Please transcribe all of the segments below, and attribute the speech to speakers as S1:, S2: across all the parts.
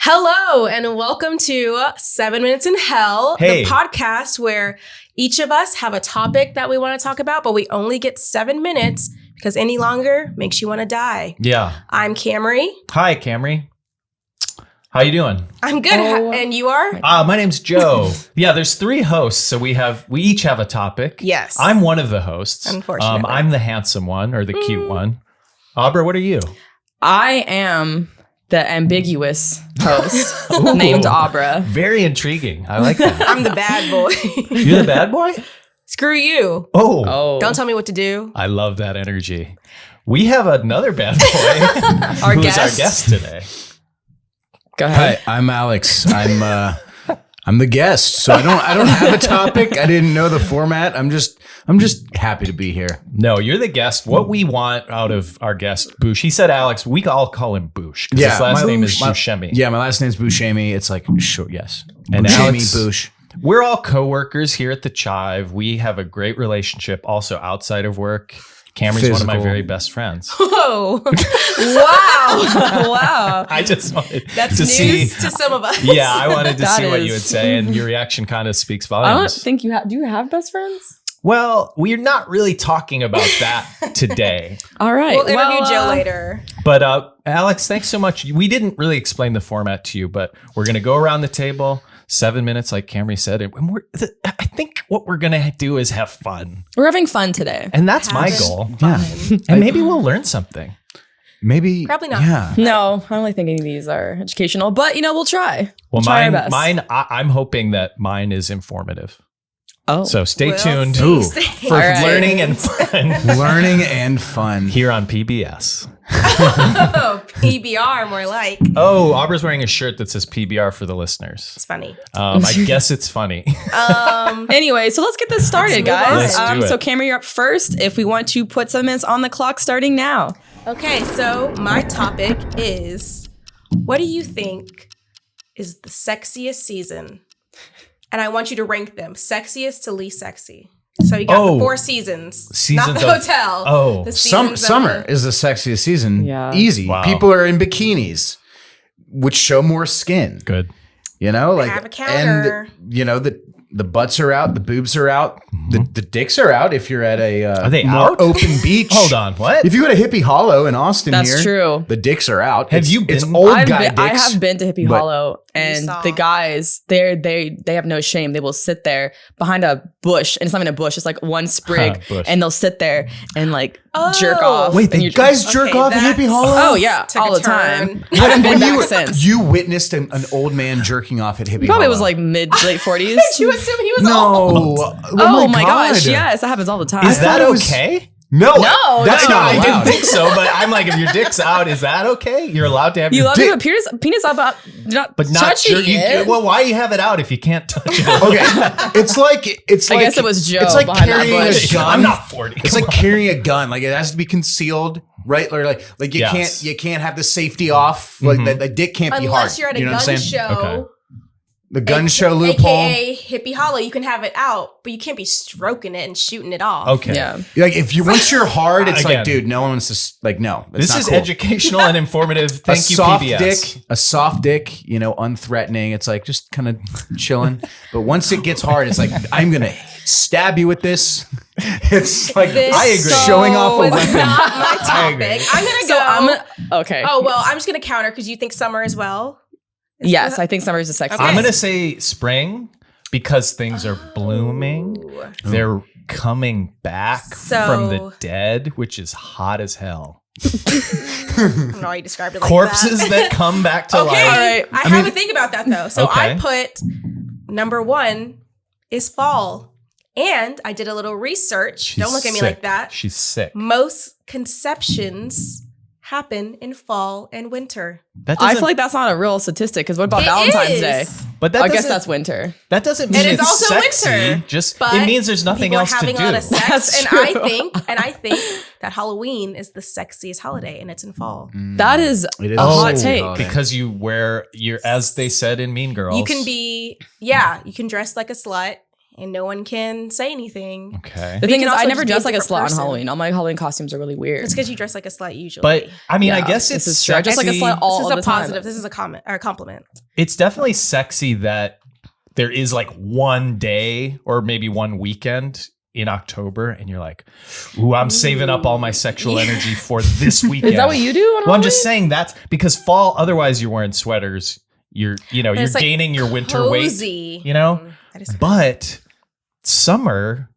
S1: Hello and welcome to 7 Minutes in Hell, the podcast where each of us have a topic that we want to talk about, but we only get 7 minutes because any longer makes you want to die.
S2: Yeah.
S1: I'm Camry.
S2: Hi, Camry. How you doing?
S1: I'm good. And you are?
S2: My name's Joe. Yeah, there's 3 hosts, so we each have a topic.
S1: Yes.
S2: I'm one of the hosts.
S1: Unfortunately.
S2: I'm the handsome one or the cute one. Abra, what are you?
S3: I am the ambiguous host named Abra.
S2: Very intriguing. I like that.
S1: I'm the bad boy.
S2: You're the bad boy?
S1: Screw you.
S2: Oh.
S1: Don't tell me what to do.
S2: I love that energy. We have another bad boy
S3: Our
S2: who's
S3: guest.
S2: our guest today.
S3: Go ahead.
S4: Hi, I'm Alex. I'm the guest, so I don't have a topic. I didn't know the format. I'm just happy to be here.
S2: No, you're the guest. What we want out of our guest, Boosh. He said Alex. We all call him Boosh because his last name is Buscemi.
S4: Yeah, my last name's Buscemi. It's like short, yes.
S2: And
S4: Buscemi,
S2: Alex,
S4: Boosh. We're
S2: We're all coworkers here at TheCHIVE. We have a great relationship also outside of work. Camry's one of my very best friends.
S1: Whoa. Wow. Wow.
S2: I just wanted
S1: That's
S2: to
S1: news
S2: see.
S1: to some of us.
S2: Yeah, I wanted to
S3: That
S2: see what you would
S3: is-
S2: say, and your reaction kind of speaks
S3: I
S2: volumes.
S3: don't think you have. Do you have best friends?
S2: Well, we're not really talking about that today.
S3: All right.
S1: We'll interview Joe later.
S2: But Alex, thanks so much. We didn't really explain the format to you, but we're going to go around the table, 7 minutes, like Camry said. And I think what we're going to do is have fun.
S3: We're having fun today.
S2: And that's my
S1: Having
S2: goal.
S1: fun.
S2: And maybe we'll learn something.
S4: Maybe
S1: Probably not.
S4: Yeah.
S3: No, I don't really think any of these are educational, but we'll try.
S2: Well,
S3: We'll try our best.
S2: I'm hoping that mine is informative.
S3: Oh,
S2: So stay
S1: We'll
S2: tuned
S1: see.
S4: Ooh.
S2: for
S3: All right.
S2: learning and fun
S4: Learning and fun.
S2: here on PBS.
S1: Oh, PBR, more like.
S2: Oh, Abra's wearing a shirt that says PBR for the listeners.
S1: It's funny.
S2: I guess it's funny.
S3: Anyway, so let's get this started,
S1: move
S3: guys.
S2: on. Let's do it.
S3: So Camry, you're up first. If we want to put 7 minutes on the clock, starting now.
S1: Okay, so my topic is, what do you think is the sexiest season? And I want you to rank them, sexiest to least sexy. So you got the 4 seasons, not the hotel.
S2: Oh.
S1: The seasons
S4: Summer
S1: of-
S4: is the sexiest season.
S3: Yeah.
S4: Easy.
S2: Wow.
S4: People are in bikinis, which show more skin.
S2: Good.
S4: You know, like
S1: have a counter.
S4: and you know the butts are out, the boobs are out, the dicks are out. If you're at a
S2: Are they
S4: more
S2: out?
S4: open beach,
S2: Hold on. What?
S4: If you go to Hippie Hollow in Austin,
S3: That's
S4: here,
S3: true.
S4: the dicks are out.
S2: Have you
S4: It's
S2: been-
S4: old
S3: I
S4: guy dicks.
S3: have been to Hippie
S4: but-
S3: Hollow, and
S1: saw.
S3: the guys, they have no shame. They will sit there behind a bush, and it's not even a bush; it's like one sprig,
S2: Bush.
S3: and they'll sit there and like
S1: Oh.
S3: jerk off.
S4: Wait,
S3: and
S4: the guys jerk
S1: Okay,
S4: off at
S1: that's-
S4: Hippie Hollow?
S3: Oh yeah,
S1: Took
S3: all
S1: a
S3: the time.
S1: turn.
S3: I haven't been
S4: When
S3: back since.
S4: you witnessed an old man jerking off at Hippie
S3: Probably
S4: Hollow.
S3: was like late 40s.
S1: You assume he was
S4: no.
S1: old.
S3: Oh my gosh, yes, that happens all the time.
S2: Is that
S4: thought it was-
S2: okay?
S4: No,
S3: No,
S4: that's
S3: no.
S4: not
S2: I didn't
S4: allowed.
S2: think so, but I'm like, if your dick's out, is that okay? You're allowed to have
S3: You
S2: your
S3: love
S2: dick,
S3: to have a penis out, but not touching it.
S2: Well, why you have it out if you can't touch it?
S4: Okay, it's like
S3: I guess it was Joe
S4: It's like
S3: behind that
S4: carrying a
S3: bush.
S4: gun.
S2: I'm not 40.
S4: It's
S2: Come
S4: like
S2: on.
S4: carrying a gun. Like it has to be concealed, right? Or like you
S2: Yes.
S4: can't have the safety off. Like the dick can't be hard.
S1: Unless you're at a
S4: you know what
S1: gun
S4: I'm saying?
S1: show.
S2: Okay.
S4: The gun show loophole.
S1: AKA Hippie Hollow, you can have it out, but you can't be stroking it and shooting it off.
S2: Okay.
S3: Yeah.
S4: Like if you once you're hard, it's
S2: Again.
S4: like, dude, no one wants to like no. That's
S2: This
S4: not
S2: is
S4: cool.
S2: educational and informative. Thank you,
S4: soft
S2: PBS.
S4: dick, a soft dick, unthreatening. It's like just kind of chilling. But once it gets hard, it's like I'm gonna stab you with this. It's like
S1: This
S4: I agree. Showing off a
S1: is
S4: weapon.
S1: not my
S2: I agree.
S1: topic. I'm gonna
S3: So
S1: go.
S3: I'm gonna, okay.
S1: Oh well, I'm just gonna counter because you think summer as well.
S3: Yes, I think summer is the sexiest.
S1: Okay.
S2: I'm going to say spring because things are blooming. They're coming back
S1: So-
S2: from the dead, which is hot as hell.
S1: I don't know why you described it like
S2: Corpses
S1: that.
S2: that come back to
S1: Okay,
S2: life.
S3: All right.
S1: I have a thing about that though. So
S2: Okay.
S1: I put number 1 is fall, and I did a little research.
S2: She's
S1: Don't look at me
S2: sick.
S1: like that.
S2: She's sick.
S1: Most conceptions happen in fall and winter.
S2: That
S3: I
S2: doesn't,
S3: feel like that's not a real statistic because what about
S1: It
S3: Valentine's
S1: is.
S3: Day?
S2: but that
S3: I guess
S2: doesn't-
S3: that's winter.
S2: that doesn't mean
S1: And it's also
S2: sexy.
S1: winter,
S2: Just
S1: But
S2: it means there's nothing
S1: people
S2: else
S1: are having
S2: to
S1: a lot
S2: do.
S1: of sex,
S3: That's
S1: and
S3: true.
S1: I think that Halloween is the sexiest holiday, and it's in fall.
S3: That is
S4: It is
S3: a
S4: a
S3: hot
S4: sexy
S3: take.
S4: holiday.
S2: Because you're as they said in Mean Girls.
S1: You can be, you can dress like a slut. and no one can say anything.
S2: Okay.
S3: The
S1: you
S3: thing
S1: can
S3: is, I
S1: also
S3: never
S1: just be a
S3: dress like a
S1: different
S3: slut
S1: person.
S3: on Halloween. All my Halloween costumes are really weird.
S1: It's because you dress like a slut usually.
S2: But I mean, I
S3: Yeah,
S2: guess it's
S3: this is true. I dress like a
S2: sexy.
S3: slut all
S1: this is
S3: of
S1: a
S3: the time.
S1: positive. This is a comment or a compliment.
S2: It's definitely sexy that there is like one day or maybe one weekend in October, and you're like, "Ooh, I'm saving up all my sexual energy for this weekend."
S3: Is that what you do on Halloween?
S2: Well, I'm just saying that's because fall. Otherwise, you're wearing sweaters. You're
S1: But it's, like,
S2: gaining your winter
S1: cozy.
S2: weight. You know,
S1: That is
S2: but summer.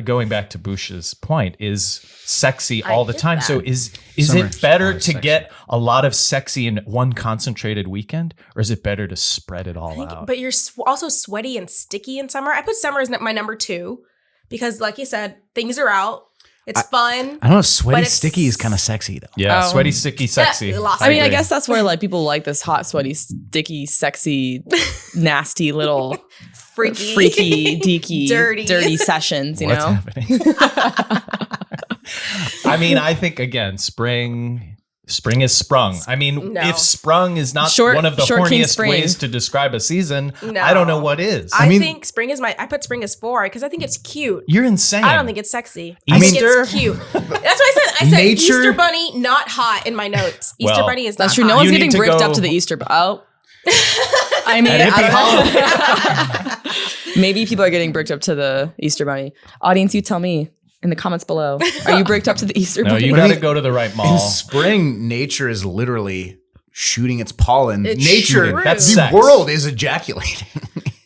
S2: Going back to Boosh's point, is sexy
S1: I
S2: all the
S1: get
S2: time.
S1: that.
S2: So is
S4: Summer's
S2: it better
S4: always
S2: to
S4: sexy.
S2: get a lot of sexy in one concentrated weekend, or is it better to spread it all out?
S1: But you're also sweaty and sticky in summer. I put summer as my number 2 because, like you said, things are out. It's fun.
S4: I don't know. Sweaty,
S1: But it's-
S4: sticky is kind of sexy though.
S2: Yeah,
S3: Oh.
S2: sweaty, sticky, sexy.
S1: lost
S3: I mean, I
S2: agree.
S3: guess that's where like people like this hot, sweaty, sticky, sexy, nasty little freaky, deaky,
S1: Dirty.
S3: sessions. You
S2: What's
S3: know,
S2: happening? I mean, I think again, spring is sprung. I mean,
S1: No.
S2: if sprung is not
S3: Short-
S2: one of the
S3: short king
S2: horniest
S3: spring.
S2: ways to describe a season,
S1: No.
S2: I don't know what is.
S1: I
S4: mean-
S1: think spring is I put spring as 4 because I think it's cute.
S2: You're insane.
S1: I don't think it's sexy. I think
S2: Easter?
S1: it's cute. That's what I said. I said
S4: Nature-
S1: Easter bunny, not hot in my notes. Easter
S2: Well,
S1: bunny is not
S3: that's true. No
S1: hot.
S3: one's
S2: You
S3: getting
S2: need to
S3: bricked
S2: go-
S3: up to the Easter. Oh, I mean,
S2: At Hippie
S3: I don't know. Maybe people are getting bricked up to the Easter bunny. Audience, you tell me in the comments below. Are you bricked up to the Easter
S2: No,
S3: bunny?
S2: you
S4: But I
S2: got to
S4: mean,
S2: go to the right
S4: In
S2: mall.
S4: spring, nature is literally shooting its pollen.
S1: It's
S4: Nature,
S1: true.
S2: That's
S4: the
S2: sex.
S4: world is ejaculating.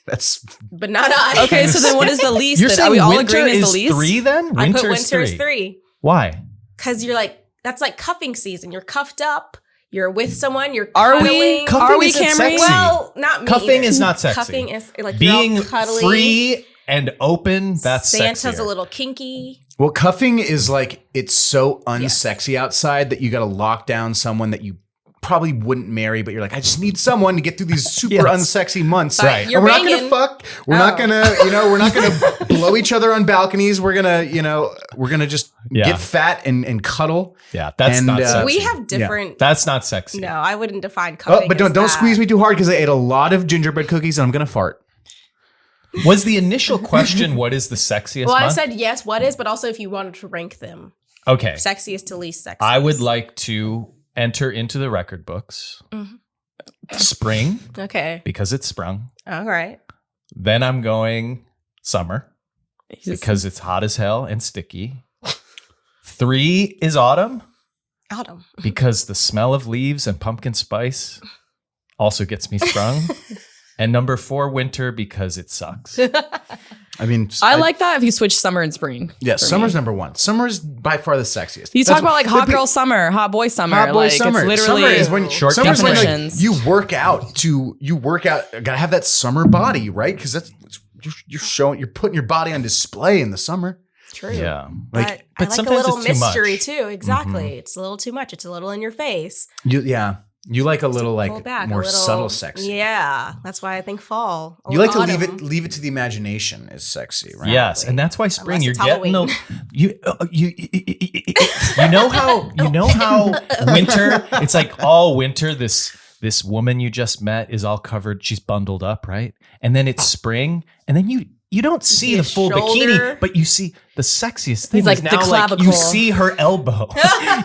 S4: That's
S1: But not I.
S3: Okay, so then what is the least?
S2: You're
S3: Then?
S2: saying
S3: Are we all
S2: winter
S3: agreeing
S2: is
S3: is the least?
S2: 3 then?
S1: I put
S2: Winter
S1: winter
S2: is
S1: as
S2: 3.
S1: 3
S2: Why?
S1: because you're like that's like cuffing season. You're cuffed up. You're with someone. You're
S3: Are we?
S1: cuddling.
S2: Cuffing
S3: Are we,
S2: isn't
S3: Camry?
S2: sexy.
S1: Well, not me.
S2: Cuffing
S1: either.
S2: is not sexy.
S1: Cuffing is like
S2: Being
S1: you're all cuddly.
S2: free and open, that's
S1: Santa's
S2: sexier.
S1: a little kinky.
S4: well, cuffing is like it's so unsexy outside that you got to lock down someone that you probably wouldn't marry, but you're like, I just need someone to get through these super
S2: Yes.
S4: unsexy months.
S1: But
S2: Right.
S1: you're
S4: And we're not
S1: banging.
S4: gonna fuck. We're not gonna, we're not gonna blow each other on balconies. We're gonna just
S2: Yeah.
S4: get fat and cuddle.
S2: Yeah, that's
S4: And,
S2: not sexy.
S1: We have different.
S2: That's not sexy.
S1: No, I wouldn't define cuffing.
S4: Oh, but
S1: as
S4: don't
S1: that.
S4: squeeze me too hard because I ate a lot of gingerbread cookies and I'm gonna fart.
S2: Was the initial question what is the sexiest
S1: Well, I
S2: month?
S1: said yes. What is? But also, if you wanted to rank them,
S2: Okay.
S1: sexiest to least sexiest.
S2: I would like to enter into the record books.
S1: Mhm.
S2: Spring,
S1: Okay.
S2: because it's sprung.
S1: All right.
S2: Then I'm going summer,
S3: He's just-
S2: because it's hot as hell and sticky. 3 is autumn,
S1: Autumn.
S2: because the smell of leaves and pumpkin spice also gets me sprung. And number 4, winter, because it sucks.
S4: I mean,
S3: I like that if you switch summer and spring.
S4: Yeah,
S3: for
S4: summer's
S3: me.
S4: number 1. Summer's by far the sexiest.
S3: You
S4: That's
S3: talk about like hot
S4: but-
S3: girl summer, hot boy summer.
S4: Hot boy
S3: like,
S4: summer.
S3: It's literally
S4: Summer is when
S2: Short
S4: summer's when like,
S3: definitions.
S4: you work out. Gotta have that summer body, right? Because you're putting your body on display in the summer.
S1: It's true.
S2: Yeah.
S1: But
S4: Like,
S1: I
S2: but
S1: like a
S2: sometimes
S1: little
S2: it's too much.
S1: mystery too. Exactly. It's a little too much. It's a little in your face.
S4: You like a little
S1: Pull
S4: like
S1: back,
S4: more
S1: a little,
S4: subtle sexy.
S1: Yeah. That's why I think fall. Or
S4: You like to
S1: autumn.
S4: leave it to the imagination is sexy, right?
S2: Yes, and that's why spring.
S1: Unless
S2: You're
S1: it's
S2: getting
S1: Halloween.
S2: you know how winter. It's like all winter. This woman you just met is all covered. She's bundled up, right? And then it's spring, and then you don't see
S1: see
S2: the
S1: a
S2: full
S1: shoulder.
S2: bikini, but you see the sexiest thing.
S3: He's like
S2: is
S3: the
S2: now like you
S3: clavicle.
S2: see her elbow,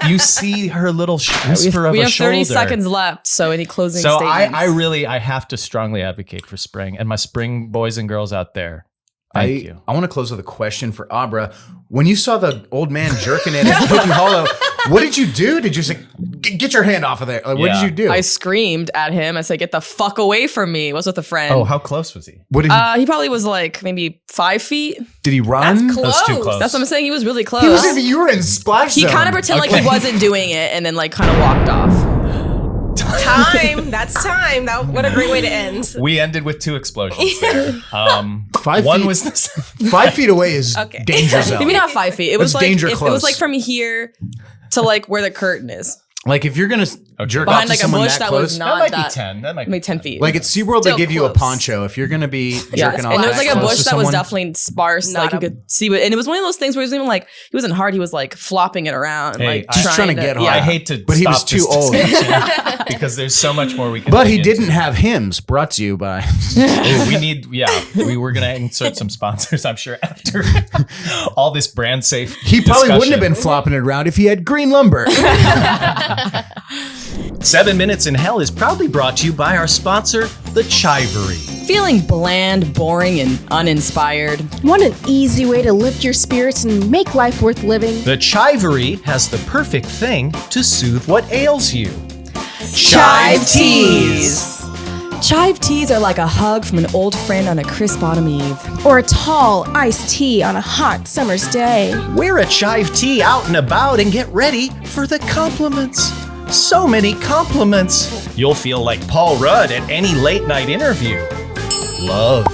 S2: you see her little whisper of
S3: we
S2: a
S3: have
S2: shoulder.
S3: 30 seconds left. So any closing
S2: So
S3: statements?
S2: I have to strongly advocate for spring, and my spring boys and girls out there. Thank you.
S4: I want to close with a question for Abra. When you saw the old man jerking it at Hidden Hollow, what did you do? Did you say, get your hand off of there? Like, what
S2: Yeah.
S4: did you do?
S3: I screamed at him. I said, "Get the fuck away from me!" I was with a friend.
S2: Oh, how close was he?
S4: What did
S3: He probably was like maybe 5 feet.
S4: did he run?
S1: That's close.
S2: That's too close.
S3: That's what I'm saying. He was really close.
S4: He was in you were in splash
S3: He
S4: zone.
S3: kind of pretended like he wasn't doing it, and then like kind of walked off.
S1: Time. That's time. What a great way to end.
S2: We ended with 2 explosions there.
S4: 5
S2: One
S4: feet.
S2: was this.
S4: 5 feet away is
S1: Okay.
S4: danger zone.
S3: Maybe not 5 feet. It was
S4: That's
S3: like
S4: danger
S3: it was
S4: close.
S3: like from here to like where the curtain is.
S4: Like if you're gonna jerk off
S3: Behind
S4: to
S3: like a
S4: someone
S3: bush
S4: that
S3: that
S4: close,
S3: was
S2: That
S3: not
S2: might
S3: that.
S2: be 10. That might be
S3: Maybe 10 feet.
S4: like at SeaWorld, they
S1: Still
S4: give you a
S1: close.
S4: poncho. If you're gonna be jerking off,
S3: And there was
S4: that
S3: like a
S4: close
S3: bush
S4: to
S3: that was
S4: someone-
S3: definitely sparse.
S1: Not
S3: Like you
S1: a-
S3: could see it. And it was one of those things where he wasn't even like, he wasn't hard. He was like flopping it around.
S2: Hey,
S3: like
S2: I'm
S4: just trying to get hard.
S2: I hate to
S4: But he was
S2: stop
S4: too
S2: this
S4: old.
S2: discussion because there's so much more we can
S4: But
S2: dig
S4: he
S2: into.
S4: didn't have hymns. Brought to you by.
S2: Ooh, we were going to insert some sponsors, I'm sure, after all this brand safe.
S4: He probably wouldn't have
S2: discussion.
S4: been flopping it around if he had green lumber.
S2: 7 Minutes in Hell is proudly brought to you by our sponsor, TheCHIVE.
S3: feeling bland, boring, and uninspired.
S1: Want an easy way to lift your spirits and make life worth living?
S2: TheCHIVE has the perfect thing to soothe what ails you.
S3: Chive teas. Chive teas are like a hug from an old friend on a crisp autumn eve.
S1: Or a tall iced tea on a hot summer's day?
S2: Wear a chive tea out and about and get ready for the compliments. So many compliments. You'll feel like Paul Rudd at any late night interview. Loved.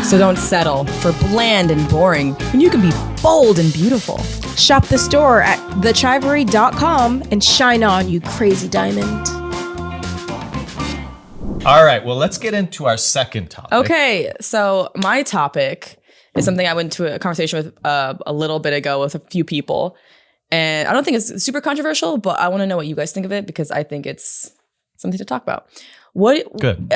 S3: So don't settle for bland and boring when you can be bold and beautiful.
S1: Shop the store at thechivery.com and shine on, you crazy diamond.
S2: All right, well, let's get into our second topic.
S3: Okay, so my topic is something I went to a conversation with a little bit ago with a few people. And I don't think it's super controversial, but I want to know what you guys think of it because I think it's something to talk about.
S2: Good.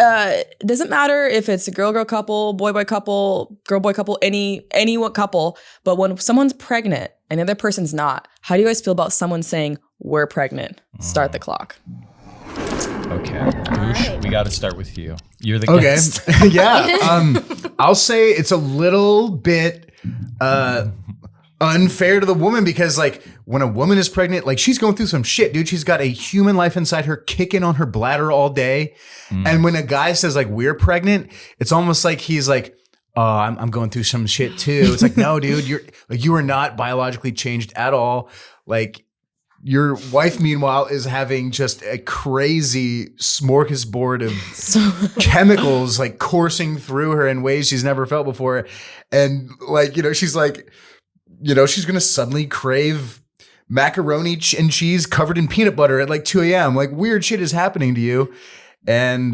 S3: Doesn't matter if it's a girl-girl couple, boy-boy couple, girl-boy couple, any one couple, but when someone's pregnant and the other person's not, how do you guys feel about someone saying, "We're pregnant"? Start the clock.
S2: Okay. Boosh, we got to start with you. You're the
S4: Okay.
S2: guest.
S4: Yeah. I'll say it's a little bit unfair to the woman because like when a woman is pregnant, like she's going through some shit, dude. She's got a human life inside her kicking on her bladder all day. And when a guy says like we're pregnant, it's almost like he's like, oh, I'm going through some shit too. It's like, no, dude, you are not biologically changed at all. Like your wife, meanwhile, is having just a crazy smorgasbord of chemicals like coursing through her in ways she's never felt before. And like, she's like, she's going to suddenly crave macaroni and cheese covered in peanut butter at like 2 a.m. Like weird shit is happening to you. And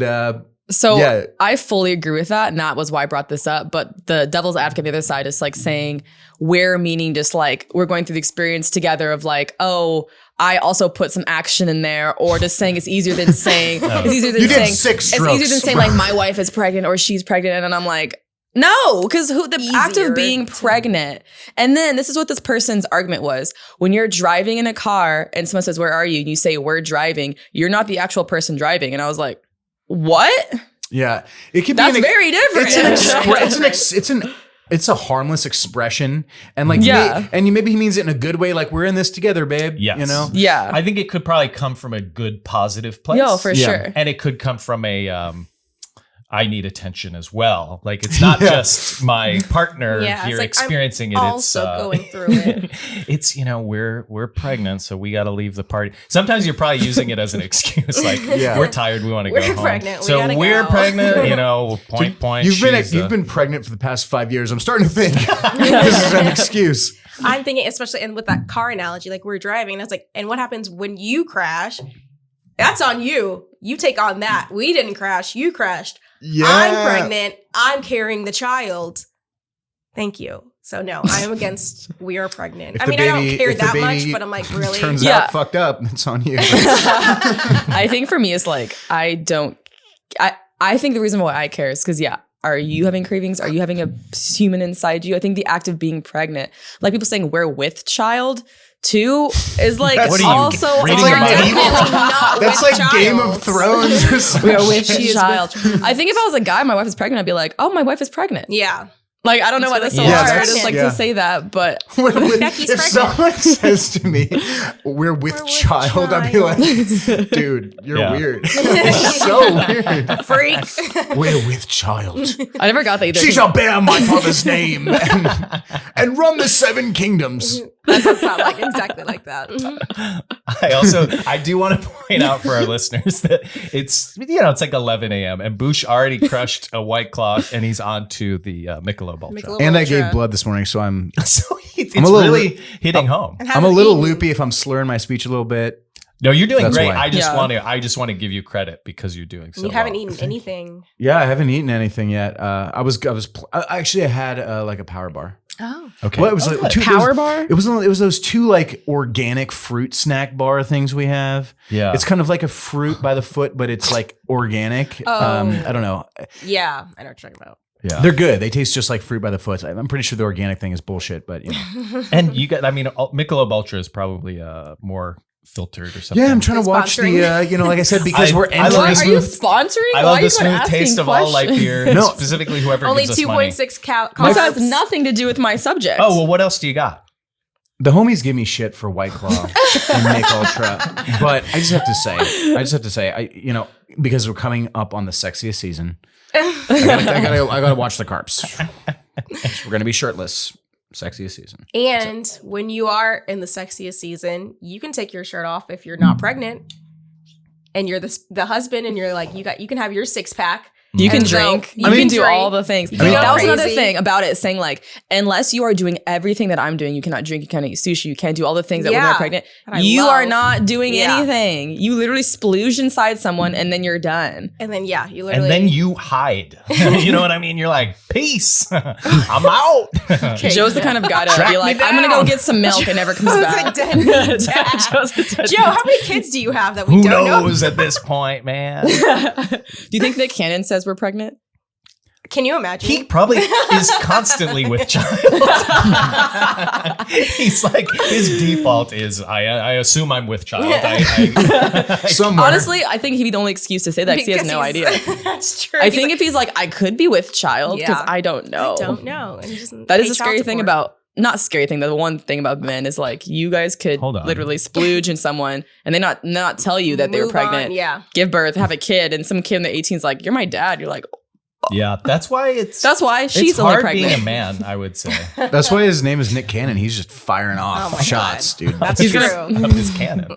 S3: So
S4: yeah.
S3: I fully agree with that. And that was why I brought this up. But the devil's advocate on the other side is like saying we're meaning just like we're going through the experience together of like, oh, I also put some action in there, or just saying it's easier than saying it's easier than
S4: You did
S3: saying
S4: 6
S3: it's easier than
S4: strokes,
S3: saying
S4: bro.
S3: like my wife is pregnant or she's pregnant, and I'm like, no, because the act
S1: Easier
S3: of being pregnant, and then this is what this person's argument was: when you're driving in a car and someone says, "Where are you?" and you say, "We're driving," you're not the actual person driving, and I was like, what?
S4: yeah, it could
S3: That's
S4: be
S3: very different.
S4: It's a harmless expression, and like
S3: Yeah.
S4: maybe he means it in a good way, like we're in this together, babe.
S2: Yes.
S3: Yeah.
S2: I think it could probably come from a good, positive place.
S3: Yo, for
S4: Yeah.
S3: sure.
S2: And it could come from a I need attention as well. Like it's not
S4: Yeah.
S2: just my partner
S1: Yeah, it's
S2: here
S1: like,
S2: experiencing
S1: I'm
S2: it.
S1: also
S2: it's
S1: going through it.
S2: It's we're pregnant, so we got to leave the party. Sometimes you're probably using it as an excuse, like
S4: Yeah.
S2: we're tired, we want to go
S1: We're
S2: home.
S1: pregnant, we
S2: so
S1: gotta
S2: we're
S1: go.
S2: pregnant. Point.
S4: You've been pregnant for the past 5 years. I'm starting to think this is an excuse.
S1: I'm thinking, especially and with that car analogy, like we're driving, and it's like, and what happens when you crash? That's on you. You take on that. We didn't crash. You crashed.
S4: Yeah,
S1: I'm pregnant. I'm carrying the child. Thank you. So no, I am against we are pregnant.
S4: If
S1: I
S4: the
S1: mean, I don't
S4: baby-
S1: care
S4: if the
S1: that much,
S4: baby
S1: but I'm like, really?
S4: Turns
S3: Yeah.
S4: out fucked up. It's on you.
S3: I think for me, it's like, I think the reason why I care is because, yeah, are you having cravings? Are you having a human inside you? I think the act of being pregnant, like people saying we're with child too, is like
S4: What are you,
S3: also
S2: reading
S3: on-
S2: your Bible?
S1: Definitely not
S4: That's
S1: with
S4: like Game
S1: child.
S4: of Thrones or something.
S3: we are with
S1: She is
S3: child. I think if I was a guy, my wife is pregnant, I'd be like, oh, my wife is pregnant.
S1: Yeah.
S3: Like, I don't know why that's so
S2: Yeah,
S3: hard.
S4: that's-
S3: It's like
S4: yeah.
S3: to say that, but
S1: Becky's
S4: if
S1: pregnant.
S4: someone says to me, "We're with child," I'd be like, "Dude, you're
S2: Yeah.
S4: weird. It's so weird.
S1: Freak.
S4: We're with child.
S3: I never got that either.
S4: She shall bear my father's name and run the 7 kingdoms."
S1: That does sound like exactly like that.
S2: I do want to point out for our listeners that it's like 11 a.m. and Boosh already crushed a White Claw and he's on to the Michelob Ultra.
S1: Michelob
S4: And I
S1: Ultra.
S4: gave blood this morning, so I'm
S2: So it's
S4: I'm a little-
S2: really hitting home.
S1: And
S4: I'm a
S1: haven't
S4: little
S1: eaten.
S4: loopy if I'm slurring my speech a little bit.
S2: No, you're doing
S4: That's
S2: great.
S4: why.
S2: I just want to give you credit because you're doing so
S1: You haven't
S2: well.
S1: eaten anything.
S4: Yeah, I haven't eaten anything yet. I had like a power bar.
S1: Oh.
S2: Okay.
S4: Well, it was like
S3: Power bar?
S4: It was those two like organic fruit snack bar things we have.
S2: Yeah.
S4: It's kind of like a fruit by the foot, but it's like organic.
S1: Oh.
S4: I don't know.
S1: Yeah, I know what you're talking about.
S2: Yeah.
S4: They're good. They taste just like fruit by the foot. I'm pretty sure the organic thing is bullshit, but you know.
S2: And you got, I mean, Michelob Ultra is probably more filtered or something.
S4: Yeah, I'm trying to watch the, like I said, because we're
S2: I love
S4: entering.
S2: this
S3: Are you
S2: move.
S3: sponsoring?
S2: I
S3: Why
S2: love
S3: are
S2: the
S3: you
S2: smooth
S3: asking
S2: taste of all light
S3: questions?
S2: beer.
S4: No.
S2: Specifically, whoever
S1: Only
S2: gives us money.
S1: 2.6
S3: This
S1: calories.
S3: has nothing to do with my subject.
S2: Oh, well, what else do you got?
S4: The homies give me shit for White Claw and Mick Ultra, but I just have to say, because we're coming up on the sexiest season, I gotta watch the carbs. We're gonna be shirtless. Sexiest season.
S1: And when you are in the sexiest season, you can take your shirt off if you're not pregnant, and you're the husband, and you're like you can have your 6-pack.
S3: You can
S1: And so
S3: drink.
S1: you
S3: You
S1: can
S3: can do
S1: drink.
S3: all the things.
S1: You can
S3: that
S1: go
S3: was another
S1: crazy.
S3: thing about it, saying like, unless you are doing everything that I'm doing, you cannot drink, you cannot eat sushi, you can't do all the things that when
S1: Yeah.
S3: you're pregnant.
S1: And I
S3: You
S1: love-
S3: are not doing
S1: Yeah.
S3: anything. You literally splooge inside someone and then you're done.
S1: And then you
S2: And
S1: literally
S2: then you hide. You know what I mean? You're like, peace. I'm out.
S1: Okay.
S3: Joe's the kind of guy to
S2: Track
S3: be
S2: me
S3: like, I'm gonna go
S2: down.
S3: get some milk and never comes
S1: Joe's
S3: back.
S1: a deadbeat dad.
S3: Joe's a deadbeat
S1: Joe, how many kids do you have that we
S2: Who
S1: don't know?
S2: knows at this point, man?
S3: Do you think that Cannon says we're pregnant?
S1: Can you imagine?
S2: He probably is constantly with child. He's like, his default is, I assume I'm with child.
S4: Somewhere.
S3: Honestly, I think he'd be the only excuse to say that because he has no idea.
S1: That's true.
S3: I think if he's like, I could be with child because
S1: Yeah.
S3: I don't know.
S1: I don't know. And just
S3: That is
S1: pay
S3: a
S1: child
S3: scary thing
S1: support.
S3: about, not scary thing, the one thing about men is like, you guys could
S2: Hold on.
S3: literally splooge in someone and they not tell you that they were
S1: Move on,
S3: pregnant,
S1: Yeah.
S3: give birth, have a kid, and some kid in the 18s like, you're my dad. You're like,
S2: Yeah, that's why
S3: that's why she's
S2: it's
S3: only
S2: hard
S3: pregnant.
S2: being a man, I would say.
S4: That's why his name is Nick Cannon. He's just firing
S1: Oh
S4: off
S1: my
S4: shots,
S1: God.
S4: dude.
S1: That's
S3: He's
S1: true.
S2: Of his cannon.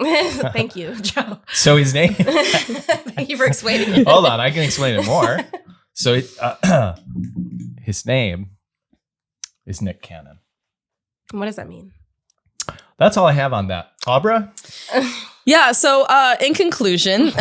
S1: Thank you, Joe.
S2: So his name,
S1: Thank you for explaining it.
S2: hold on, I can explain it more. So his name is Nick Cannon.
S1: What does that mean?
S2: That's all I have on that. Abra?
S3: Yeah. So in conclusion,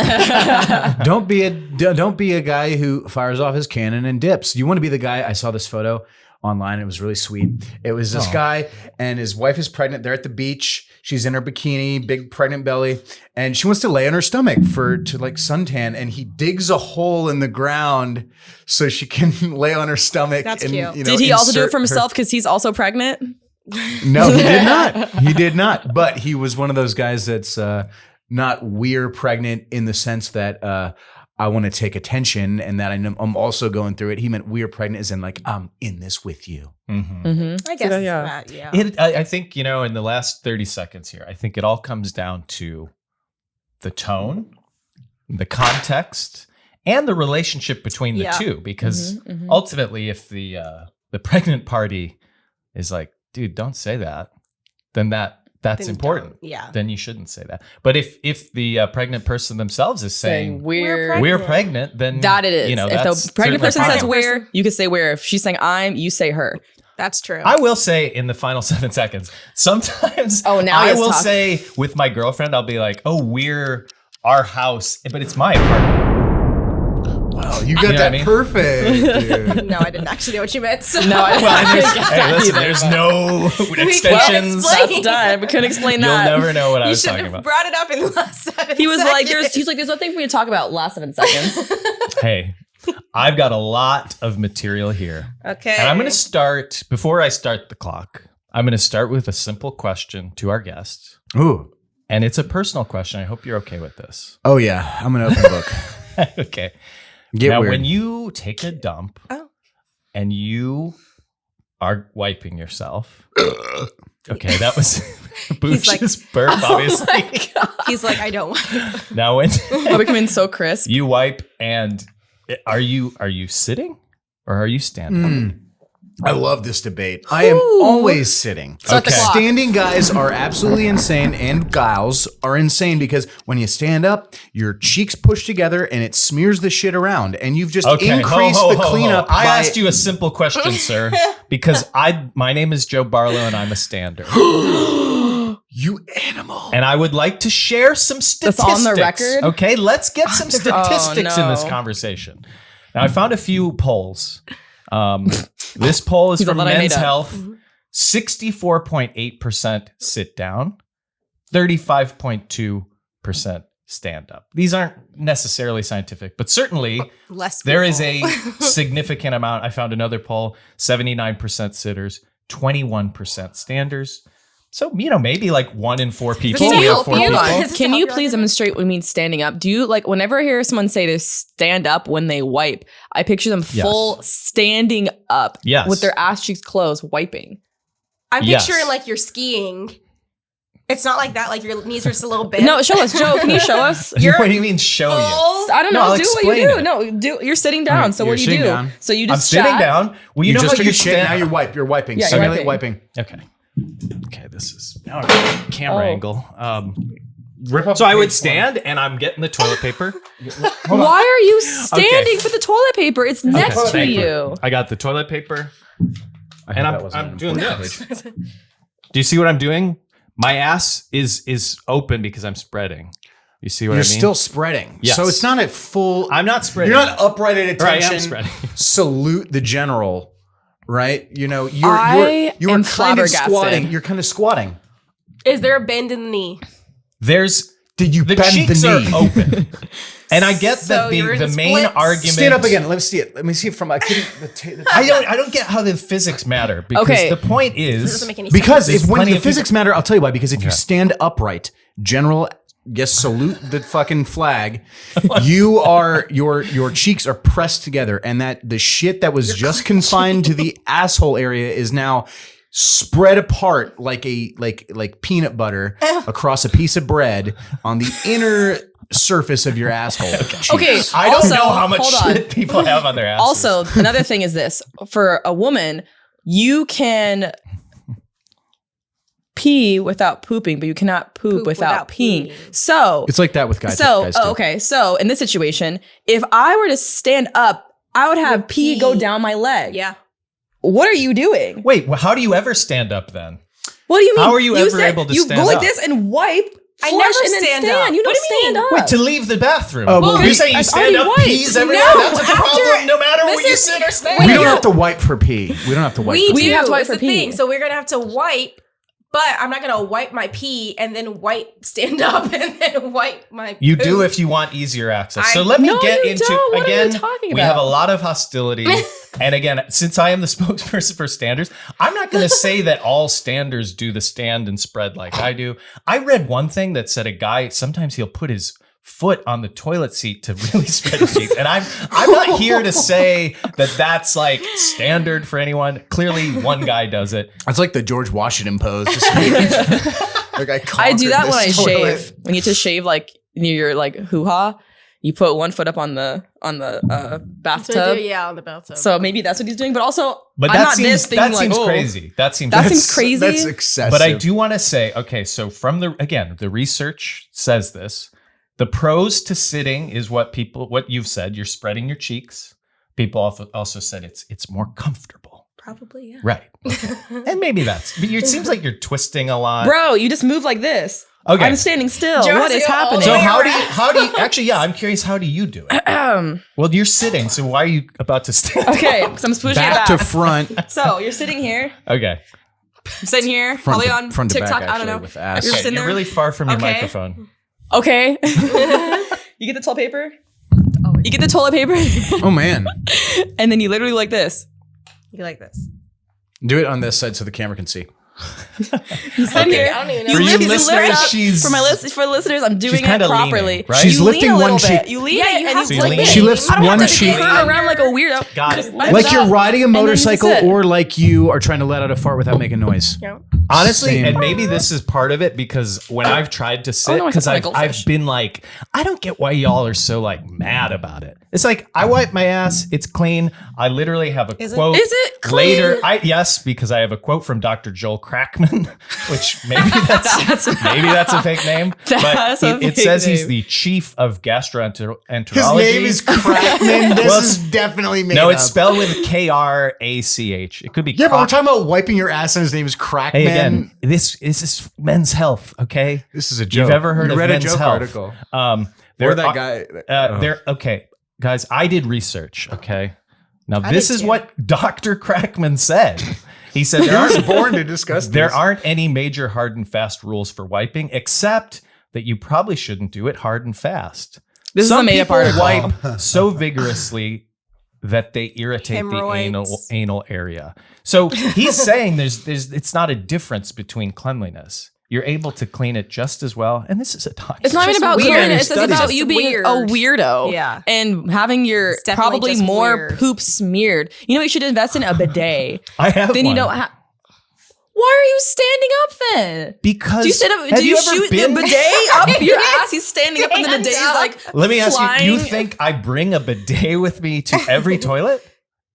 S4: Don't be a guy who fires off his cannon and dips. You want to be the guy. I saw this photo online. It was really sweet. It was this guy and his wife is pregnant. They're at the beach. She's in her bikini, big pregnant belly, and she wants to lay on her stomach to like suntan. And he digs a hole in the ground so she can lay on her stomach.
S1: That's
S4: and,
S1: cute.
S4: you know,
S3: did he also do it
S4: insert
S3: for
S4: her-
S3: himself because he's also pregnant?
S4: No, he did not. He did not. But he was one of those guys that's not we're pregnant in the sense that I want to take attention and that I'm also going through it. He meant we're pregnant as in like, I'm in this with you.
S2: Mm-hmm.
S3: Mm-hmm.
S1: I guess
S3: yeah.
S1: that, yeah.
S2: I think, in the last 30 seconds here, I think it all comes down to the tone, the context, and the relationship between the
S1: Yeah.
S2: two. Because
S3: Mm-hmm.
S2: ultimately, if the pregnant party is like, dude, don't say that, then that's
S1: Then
S2: important.
S1: don't. Yeah.
S2: Then you shouldn't say that. But if the pregnant person themselves is saying
S3: we're
S2: we're pregnant, then
S3: that it is.
S2: If
S3: the pregnant person
S2: fine.
S3: says where, you can say where. If she's saying I'm, you say her.
S1: That's true.
S2: I will say in the final 7 seconds, sometimes
S3: Oh, now he
S2: I
S3: has
S2: will
S3: talk.
S2: say with my girlfriend, I'll be like, oh, we're our house, but it's my apartment.
S4: Wow, you got
S2: You know
S4: that
S2: what I mean?
S4: perfect, dude.
S1: no, I didn't actually know what you meant. So.
S3: No, I
S2: Hey, listen, there's no extensions.
S1: explain.
S3: That's done. We couldn't explain
S2: You'll
S3: that.
S2: never know what I
S1: You
S2: was
S1: should
S2: talking
S1: have
S2: about.
S1: brought it up in the last 7
S3: He was like,
S1: seconds.
S3: there's nothing for me to talk about last 7 seconds.
S2: Hey, I've got a lot of material here.
S1: Okay.
S2: And I'm going to start, before I start the clock, I'm going to start with a simple question to our guest.
S4: Ooh.
S2: And it's a personal question. I hope you're okay with this.
S4: Oh yeah, I'm an open book.
S2: Okay.
S4: Get
S2: now,
S4: weird.
S2: when you take a dump and you are wiping yourself, okay, that was Boosh's burp, obviously.
S1: He's like, I don't want.
S2: Now, when
S3: Are we coming so crisp?
S2: you wipe, and are you sitting or are you standing?
S4: I love this debate. I am always sitting.
S3: Start the clock.
S4: Standing guys are absolutely insane, and gals are insane because when you stand up, your cheeks push together and it smears the shit around, and you've just increased the cleanup.
S2: I
S4: by-
S2: asked you a simple question, sir, because my name is Joe Barlow and I'm a stander.
S4: You animal.
S2: And I would like to share some statistics.
S3: That's on the record?
S2: Okay, let's get some statistics in this
S3: no.
S2: conversation. Now, I found a few polls. This poll is
S3: He's
S2: from
S3: the one I made
S2: Men's
S3: up.
S2: Health. 64.8% sit down, 35.2% stand up. These aren't necessarily scientific, but certainly
S1: Less
S2: there is
S1: people.
S2: a significant amount. I found another poll, 79% sitters, 21% standers. So, maybe like 1 in 4 people.
S1: Can
S2: We
S1: you-
S2: have 4
S1: hold
S2: people.
S1: on.
S3: Can you please demonstrate what you mean standing up? Do you like whenever I hear someone say to stand up when they wipe, I picture them
S2: Yes.
S3: full standing up
S2: Yes.
S3: with their ass cheeks closed, wiping.
S1: I'm
S2: Yes.
S1: picturing like you're skiing. It's not like that. Like your knees are just a little bit.
S3: No, show us, Joe. Can you show us?
S2: What do you mean show you?
S3: I don't
S2: No,
S3: know.
S2: I'll
S3: Do what you
S2: explain
S3: do.
S2: it.
S3: No, do. You're sitting down.
S4: Alright,
S3: So
S4: you're
S3: what do you
S4: sitting
S3: do?
S4: down.
S3: So you
S2: I'm
S3: just
S2: sitting
S3: chat.
S2: down. Well, you know
S4: just
S2: how
S4: took
S2: you
S4: a shit.
S2: stand.
S4: Now you're wiping.
S3: Yeah, you're
S4: Simulate
S3: wiping.
S4: wiping.
S2: Okay, this is now I'm camera
S3: Oh.
S2: angle.
S4: Rip up
S2: So I would
S4: page
S2: stand and I'm getting the toilet paper.
S3: Why are you standing for the toilet paper? It's next to
S2: thank
S3: you.
S2: I got the toilet paper
S4: one.
S2: and I'm doing this. Do you see what I'm doing? My ass is open because I'm spreading. You see what
S4: You're
S2: I mean?
S4: still spreading.
S2: Yes.
S4: So it's not at full.
S2: I'm not spreading.
S4: You're not upright at
S2: Or I am
S4: attention.
S2: spreading.
S4: Salute the general, right? You're
S3: I
S4: you're
S3: am
S4: kind of
S3: flabbergasted.
S4: squatting. You're kind of squatting.
S1: Is there a bend in the knee?
S2: There's
S4: Did you
S2: the
S4: bend
S2: cheeks
S4: the
S2: are
S4: knee?
S2: open. And I get
S1: So
S2: that
S1: you're in
S2: the main
S1: splits?
S2: argument.
S4: Stand up again. Let me see it. Let me see it from. I couldn't.
S2: I don't get how the physics matter because
S3: Okay.
S2: the point
S1: This
S2: is
S1: doesn't make any
S4: Because
S1: sense.
S4: if when
S2: plenty
S4: the
S2: of
S4: physics matter, I'll tell you why. Because if you stand upright, general, yes, salute the fucking flag. You are your cheeks are pressed together, and that the shit that was just confined to the asshole area is now spread apart like peanut butter across a piece of bread on the inner surface of your asshole.
S3: Okay.
S2: I don't
S3: also,
S2: know how much
S3: hold on.
S2: shit people have on their asses.
S3: Also, another thing is this: for a woman, you can pee without pooping, but you cannot poop without peeing. So,
S4: It's like that with guys. too.
S3: okay. So, in this situation, if I were to stand up, I would have pee
S1: pee.
S3: go down my leg.
S1: Yeah.
S3: What are you doing?
S2: Wait, well, how do you ever stand up then?
S3: What do you mean?
S2: How are you ever able to
S3: you
S2: stand
S3: go like
S2: up?
S3: this and wipe.
S1: I
S3: flush,
S1: never
S3: and then
S1: stand
S3: stand.
S1: up.
S3: You don't
S1: What do you
S3: stand
S1: mean?
S3: up.
S2: Wait, to leave the bathroom.
S4: Oh, well,
S2: You're saying you
S3: I've
S2: stand up,
S3: already
S2: peas
S3: wiped.
S2: everywhere?
S1: No,
S2: That's a
S1: after-
S2: problem no matter where
S1: this
S2: you
S1: is-
S2: sit or stand.
S4: we don't have to wipe for pee. We don't have to wipe.
S1: We
S4: for
S1: do.
S4: pee.
S3: have to wipe
S1: It's
S3: for
S1: the
S3: pee.
S1: thing. So we're gonna have to wipe, but I'm not gonna wipe my pee and then stand up and then wipe my.
S2: You
S1: poop.
S2: do if you want easier access. So
S1: I-
S2: let me
S3: No,
S2: get
S3: you
S2: into
S3: don't. What are you
S2: again.
S3: talking
S2: We have a
S3: about?
S2: lot of hostility, and again, since I am the spokesperson for standards, I'm not going to say that all standers do the stand and spread like I do. I read one thing that said a guy sometimes he'll put his foot on the toilet seat to really spread his cheeks, and I'm not here to say that that's like standard for anyone. Clearly, one guy does it.
S4: It's like the George Washington pose. Just like
S3: I do that when I
S4: conquered this toilet.
S3: shave. When you to shave like near your like hoo ha, you put one foot up on the bathtub.
S1: Yeah, on the bathtub.
S3: So maybe that's what he's doing. But also,
S2: But
S3: I'm
S2: that
S3: not
S2: seems
S3: this thinking
S2: that
S3: like,
S2: seems
S3: oh,
S2: crazy. That seems
S3: That seems crazy.
S4: That's excessive.
S2: But I do want to say, okay, so from the research says this. The pros to sitting is what you've said. You're spreading your cheeks. People also said it's more comfortable.
S1: Probably, yeah.
S2: Right. And maybe but it seems like you're twisting a lot.
S3: Bro, you just move like this.
S2: Okay.
S3: I'm standing still.
S1: Joe
S3: What
S1: has
S3: is
S1: to go all
S3: happening?
S1: the
S2: So
S1: way
S2: how do you actually, yeah, I'm curious, how do you do it? Well, you're sitting, so why are you about to stand?
S3: Okay, so I'm pushing
S4: back
S3: it
S4: to
S3: back.
S4: front.
S3: So you're sitting here.
S2: Okay.
S3: I'm sitting here.
S4: Front
S3: probably
S4: to-
S3: on
S4: front to
S3: TikTok.
S4: back,
S3: I don't
S4: actually,
S3: know.
S4: with ass.
S3: You're
S2: Okay,
S3: sitting
S2: you're
S3: there.
S2: really far from your
S3: Okay.
S2: microphone.
S3: Okay. You get the toilet paper. You get the toilet paper,
S4: Oh man,
S3: and then you literally like this.
S1: You like this?
S4: do it on this side so the camera can see.
S3: You sit
S2: Okay.
S3: here.
S1: I don't even know.
S2: For you
S3: lift
S2: listeners,
S3: up.
S2: she's-
S3: For listeners, I'm doing it
S2: kinda
S3: properly.
S2: leaning, right?
S4: She's
S3: You
S4: lifting
S3: lean a
S4: one
S3: little bit.
S4: cheek.
S3: You lean
S1: Yeah,
S3: it
S1: you
S3: and
S1: have
S3: you
S2: to
S3: like
S2: lean.
S3: this.
S2: She
S4: lifts
S3: I don't
S4: one
S3: have to
S4: cheek.
S3: turn around like a weirdo.
S2: Got it.
S3: Just lift
S4: Like
S3: it
S4: you're
S3: up.
S4: riding a
S3: And then you
S4: motorcycle,
S3: sit.
S4: or like you are trying to let out a fart without making noise.
S1: Yeah.
S2: Honestly,
S4: Same.
S2: and maybe this is part of it because when I've tried to sit,
S3: no, I
S2: because
S3: said
S2: I've
S3: goldfish.
S2: been like, I don't get why y'all are so like mad about it. It's like I wipe my ass, it's clean. I literally have a
S1: Is it?
S2: quote.
S3: Is it clean?
S2: Later? Yes, because I have a quote from Dr. Joel Crackman, which maybe that's a fake name,
S3: That's
S2: but
S3: a
S2: it
S3: fake
S2: says he's
S3: name.
S2: the chief of gastroenterology.
S4: His name is Crackman. This
S2: Well,
S4: is definitely made
S2: no, it's
S4: up.
S2: spelled with Krach. It could be.
S4: Yeah, but we're
S2: Croc.
S4: talking about wiping your ass, and his name is Crackman.
S2: Hey, again, this is men's health. Okay,
S4: This is a joke.
S2: You've ever heard
S4: you
S2: of
S4: read
S2: men's
S4: a joke
S2: health?
S4: article.
S2: There
S4: Or that
S2: are-
S4: guy.
S2: There. Okay, guys, I did research. Okay, now
S1: I
S2: this
S1: did
S2: is
S1: too.
S2: what Dr. Crackman said. He said there
S4: I was
S2: aren't
S4: born to discuss this.
S2: there aren't any major hard and fast rules for wiping, except that you probably shouldn't do it hard and fast.
S3: This is a made-up
S2: people
S3: article.
S2: wipe so vigorously that they irritate the
S1: Hemorrhoids.
S2: anal area. So he's saying there's it's not a difference between cleanliness. You're able to clean it just as well. And this is a doctor.
S3: It's not even
S1: just
S3: about
S1: weird.
S3: cleanliness. It's
S1: Studies.
S3: about
S1: Just
S3: you being
S1: weird.
S3: a weirdo.
S1: Yeah.
S3: And having your
S1: It's definitely
S3: probably
S1: just
S3: more
S1: weird.
S3: poop smeared. You know, you should invest in a bidet.
S2: I have
S3: Then
S2: one.
S3: you don't have. Why are you standing up then?
S2: Because
S3: Do you sit up?
S2: have
S3: Do you
S2: ever
S3: shoot
S2: been-
S3: the bidet up your ass? He's standing up, and the
S1: Stand
S3: bidet is
S1: up.
S3: like.
S2: Let me ask you, you
S3: flying.
S2: think I bring a bidet with me to every toilet?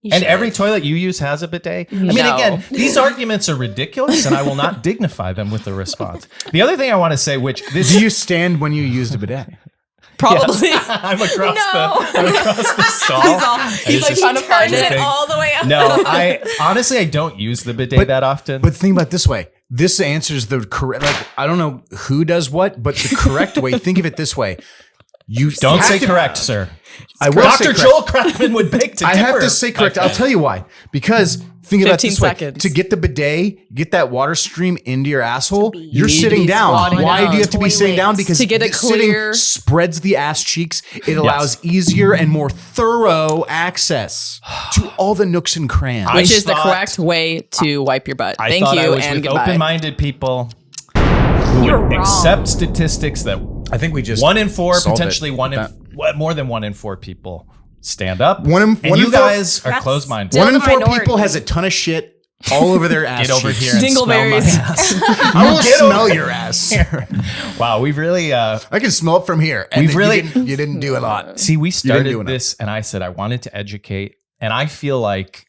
S1: You
S2: And
S1: should.
S2: every toilet you use has a bidet? I mean,
S3: No.
S2: again, these arguments are ridiculous, and I will not dignify them with a response. The other thing I want to say, which this
S4: Do you stand when you use the bidet?
S3: Probably.
S2: I'm across
S1: No.
S2: I'm across the stall.
S3: He's like
S2: just-
S3: trying to find
S1: Turns
S3: it.
S1: it all the way up.
S2: No, I honestly don't use the bidet that often.
S4: But think about it this way. This answers the correct. Like, I don't know who does what, but the correct way. Think of it this way. You
S2: don't
S4: have
S2: say
S4: to-
S2: correct, sir.
S4: I will say
S2: Dr.
S4: correct.
S2: Joel Crackman would beg to
S4: I have
S2: differ,
S4: to say correct.
S2: my
S4: I'll
S2: friend.
S4: tell you why. Because think about it
S3: 15
S4: this way.
S3: seconds.
S4: To get the bidet, get that water stream into your asshole,
S1: be-
S4: you're
S3: You need
S4: sitting
S3: to be
S4: down.
S3: squatting
S4: Why
S3: down.
S4: do you have to be sitting down? Because
S3: To get a
S4: sitting
S3: clear-
S4: spreads the ass cheeks. It allows easier and more thorough access to all the nooks and crannies.
S2: I
S3: Which is the
S2: thought-
S3: correct way to wipe your butt.
S2: I
S3: Thank
S2: thought
S3: you
S2: I was
S3: and
S2: with
S3: goodbye.
S2: open-minded people who
S1: You're
S2: would
S1: wrong.
S2: accept statistics that
S4: I think we just
S2: 1 in 4,
S4: solved
S2: potentially
S4: it.
S2: more than 1 in 4 people stand up.
S4: One in-
S2: and
S4: one
S2: you
S4: in 4
S2: guys are
S1: That's-
S2: closed-minded.
S1: Still
S4: One in
S1: the
S4: 4
S1: minority.
S4: people has a ton of shit all over their ass.
S2: Get over
S4: cheeks.
S2: here and smell my
S3: Dingleberries.
S2: ass.
S4: I will
S2: Get over
S4: smell your ass.
S2: Wow, we've really
S4: I can smell it from here. And
S2: We've really-
S4: you didn't do a lot.
S2: see. We
S4: do
S2: started
S4: enough.
S2: this, and I said I wanted to educate, and I feel like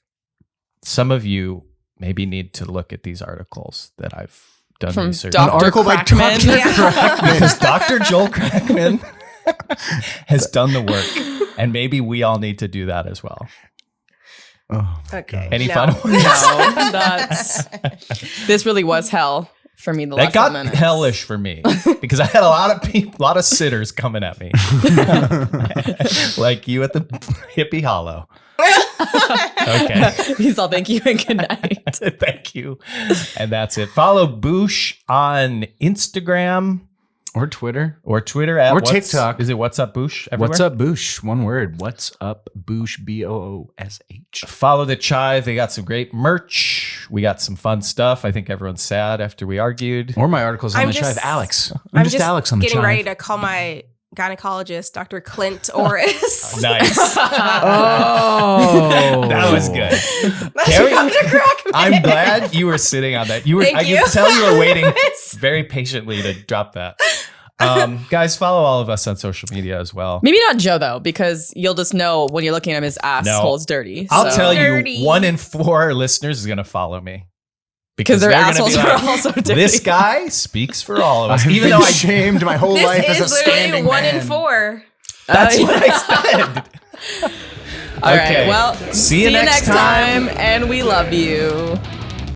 S2: some of you maybe need to look at these articles that I've done
S3: From
S2: research.
S3: Dr.
S4: article by
S3: Crackman.
S4: Dr.
S2: Because Dr. Joel Crackman has done the work, and maybe we all need to do that as well.
S4: Oh,
S1: Okay.
S2: Any
S1: no.
S2: final words?
S3: No, that's this really was hell for me. The
S2: That
S3: last
S2: got
S3: minutes.
S2: hellish for me because I had a lot of people, a lot of sitters coming at me, like you at the Hippie Hollow. Okay,
S3: He's all thank you and good night.
S2: thank you, and that's it. Follow Boosh on Instagram
S4: or Twitter.
S2: or Twitter at
S4: Or
S2: what's-
S4: TikTok.
S2: Is it What's Up Boosh? Everywhere?
S4: What's up, Boosh? One word. What's up, Boosh? BOOSH.
S2: Follow the Chive. They got some great merch. We got some fun stuff. I think everyone's sad after we argued.
S4: Or my articles on
S1: I'm
S4: the
S1: just-
S4: Chive. Alex.
S1: I'm
S4: just Alex on the
S1: getting
S4: Chive.
S1: ready to call my gynecologist, Dr. Clint Orris.
S2: Nice.
S4: Oh,
S2: That was good.
S1: That's
S2: Carrie,
S1: Dr. Crackman.
S2: I'm glad you were sitting on that. You were.
S1: Thank
S2: I
S1: you.
S2: could tell you were waiting
S1: Yes.
S2: very patiently to drop that. Guys, follow all of us on social media as well.
S3: Maybe not Joe though, because you'll just know when you're looking at him, his asshole's dirty.
S2: I'll
S3: so-
S2: tell you,
S1: Dirty.
S2: 1 in 4 listeners is going to follow me
S3: because their
S2: they're gonna
S3: assholes
S2: be
S3: are
S2: like,
S3: also dirty.
S2: This guy speaks for all of us,
S4: I've
S2: even
S4: been
S2: though I.
S4: shamed my whole life
S1: This
S4: as a
S1: is literally
S4: standing
S1: 1 in
S4: man.
S1: 4.
S2: That's
S3: Oh,
S2: what I said.
S3: All
S2: Okay.
S3: right. Well,
S2: See you next
S3: time, and we love you.